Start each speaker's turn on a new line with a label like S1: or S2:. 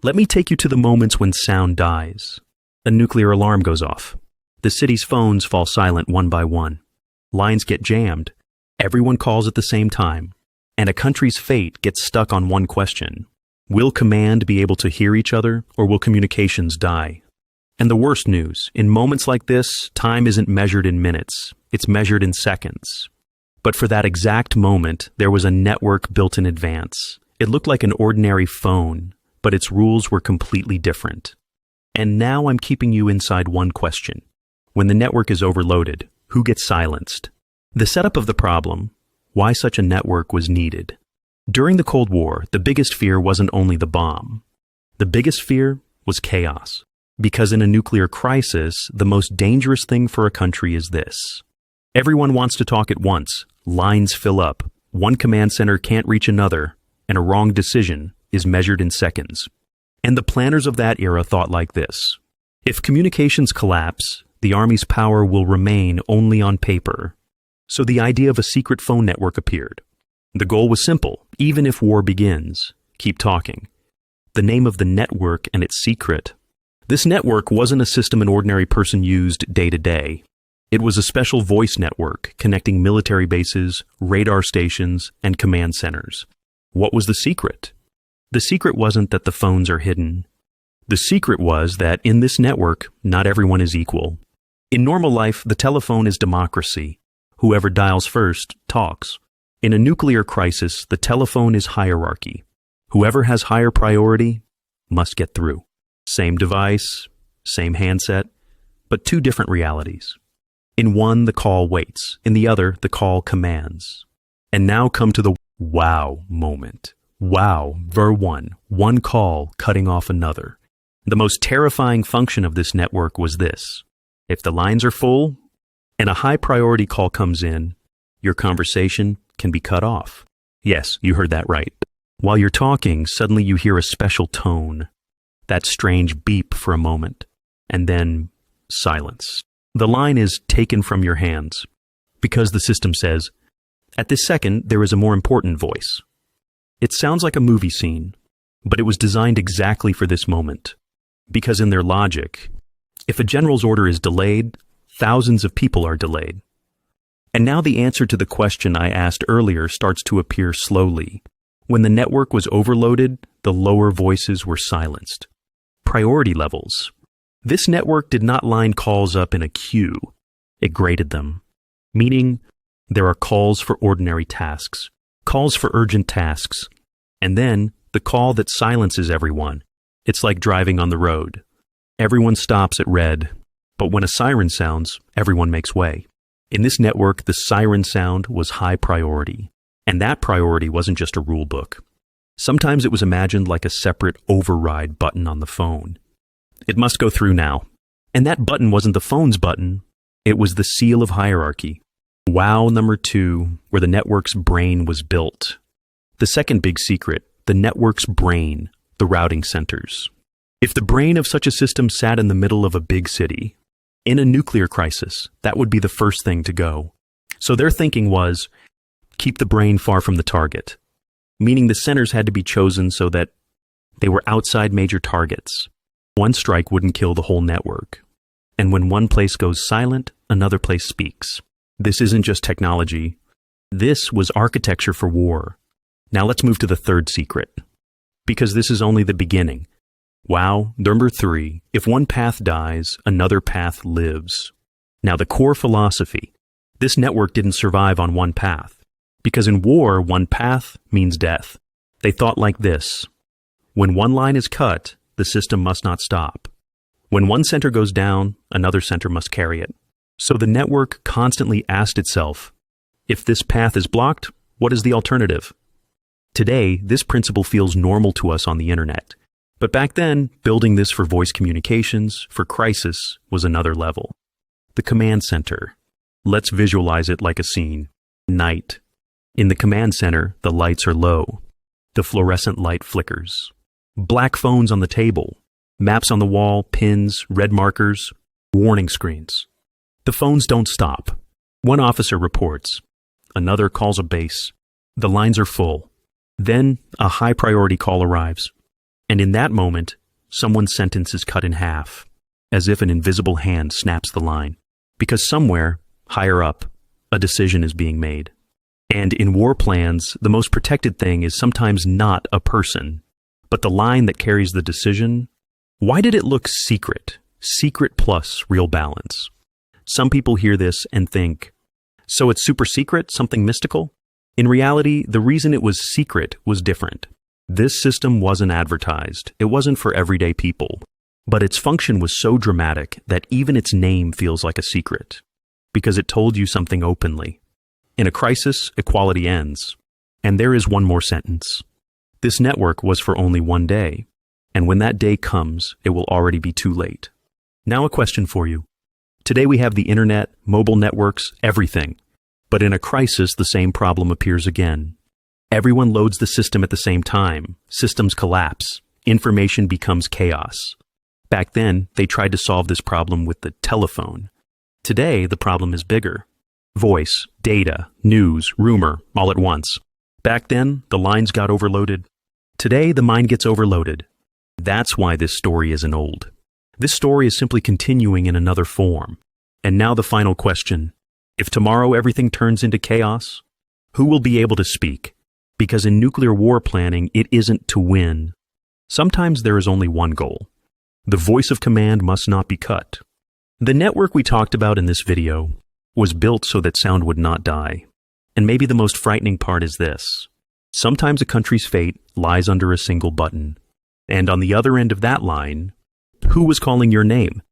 S1: Let me take you to the moments when sound dies. A nuclear alarm goes off. The city's phones fall silent one by one. Lines get jammed. Everyone calls at the same time. And a country's fate gets stuck on one question. Will command be able to hear each other, or will communications die? And the worst news, in moments like this, time isn't measured in minutes. It's measured in seconds. But for that exact moment, there was a network built in advance. It looked like an ordinary phone, but its rules were completely different. And now I'm keeping you inside one question. When the network is overloaded, who gets silenced? The setup of the problem, why such a network was needed. During the Cold War, the biggest fear wasn't only the bomb. The biggest fear was chaos. Because in a nuclear crisis, the most dangerous thing for a country is this. Everyone wants to talk at once, lines fill up, one command center can't reach another, and a wrong decision is measured in seconds. And the planners of that era thought like this. If communications collapse, the Army's power will remain only on paper. So the idea of a secret phone network appeared. The goal was simple. Even if war begins, keep talking. The name of the network and its secret. This network wasn't a system an ordinary person used day to day. It was a special voice network connecting military bases, radar stations, and command centers. What was the secret? The secret wasn't that the phones are hidden. The secret was that in this network, not everyone is equal. In normal life, the telephone is democracy. Whoever dials first talks. In a nuclear crisis, the telephone is hierarchy. Whoever has higher priority must get through. Same device, same handset, but two different realities. In one, the call waits. In the other, the call commands. And now come to the wow moment. Wow, ver one call cutting off another. The most terrifying function of this network was this. If the lines are full and a high priority call comes in, your conversation can be cut off. Yes, you heard that right. While you're talking, suddenly you hear a special tone. That strange beep for a moment, and then silence. The line is taken from your hands, because the system says, at this second, there is a more important voice. It sounds like a movie scene, but it was designed exactly for this moment. Because in their logic, if a general's order is delayed, thousands of people are delayed. And now the answer to the question I asked earlier starts to appear slowly. When the network was overloaded, the lower voices were silenced. Priority levels. This network did not line calls up in a queue. It graded them. Meaning, there are calls for ordinary tasks, calls for urgent tasks, and then the call that silences everyone. It's like driving on the road. Everyone stops at red, but when a siren sounds, everyone makes way. In this network, the siren sound was high priority. And that priority wasn't just a rule book. Sometimes it was imagined like a separate override button on the phone. It must go through now. And that button wasn't the phone's button. It was the seal of hierarchy. Wow number 2, where the network's brain was built. The second big secret, the network's brain, the routing centers. If the brain of such a system sat in the middle of a big city, in a nuclear crisis, that would be the first thing to go. So their thinking was, keep the brain far from the target. Meaning the centers had to be chosen so that they were outside major targets. One strike wouldn't kill the whole network. And when one place goes silent, another place speaks. This isn't just technology. This was architecture for war. Now let's move to the third secret. Because this is only the beginning. Wow, number 3, if one path dies, another path lives. Now the core philosophy. This network didn't survive on one path. Because in war, one path means death. They thought like this. When one line is cut, the system must not stop. When one center goes down, another center must carry it. So the network constantly asked itself, if this path is blocked, what is the alternative? Today, this principle feels normal to us on the internet. But back then, building this for voice communications, for crisis, was another level. The command center. Let's visualize it like a scene. Night. In the command center, the lights are low. The fluorescent light flickers. Black phones on the table. Maps on the wall, pins, red markers, warning screens. The phones don't stop. One officer reports. Another calls a base. The lines are full. Then a high priority call arrives. And in that moment, someone's sentence is cut in half, as if an invisible hand snaps the line. Because somewhere, higher up, a decision is being made. And in war plans, the most protected thing is sometimes not a person, but the line that carries the decision. Why did it look secret? Secret plus real balance. Some people hear this and think, so it's super secret, something mystical? In reality, the reason it was secret was different. This system wasn't advertised. It wasn't for everyday people. But its function was so dramatic that even its name feels like a secret, because it told you something openly. In a crisis, equality ends. And there is one more sentence. This network was for only one day, and when that day comes, it will already be too late. Now a question for you. Today we have the internet, mobile networks, everything. But in a crisis, the same problem appears again. Everyone loads the system at the same time. Systems collapse. Information becomes chaos. Back then, they tried to solve this problem with the telephone. Today, the problem is bigger. Voice, data, news, rumor, all at once. Back then, the lines got overloaded. Today, the mind gets overloaded. That's why this story isn't old. This story is simply continuing in another form. And now the final question. If tomorrow everything turns into chaos, who will be able to speak? Because in nuclear war planning, it isn't to win. Sometimes there is only one goal. The voice of command must not be cut. The network we talked about in this video was built so that sound would not die. And maybe the most frightening part is this. Sometimes a country's fate lies under a single button. And on the other end of that line, who was calling your name?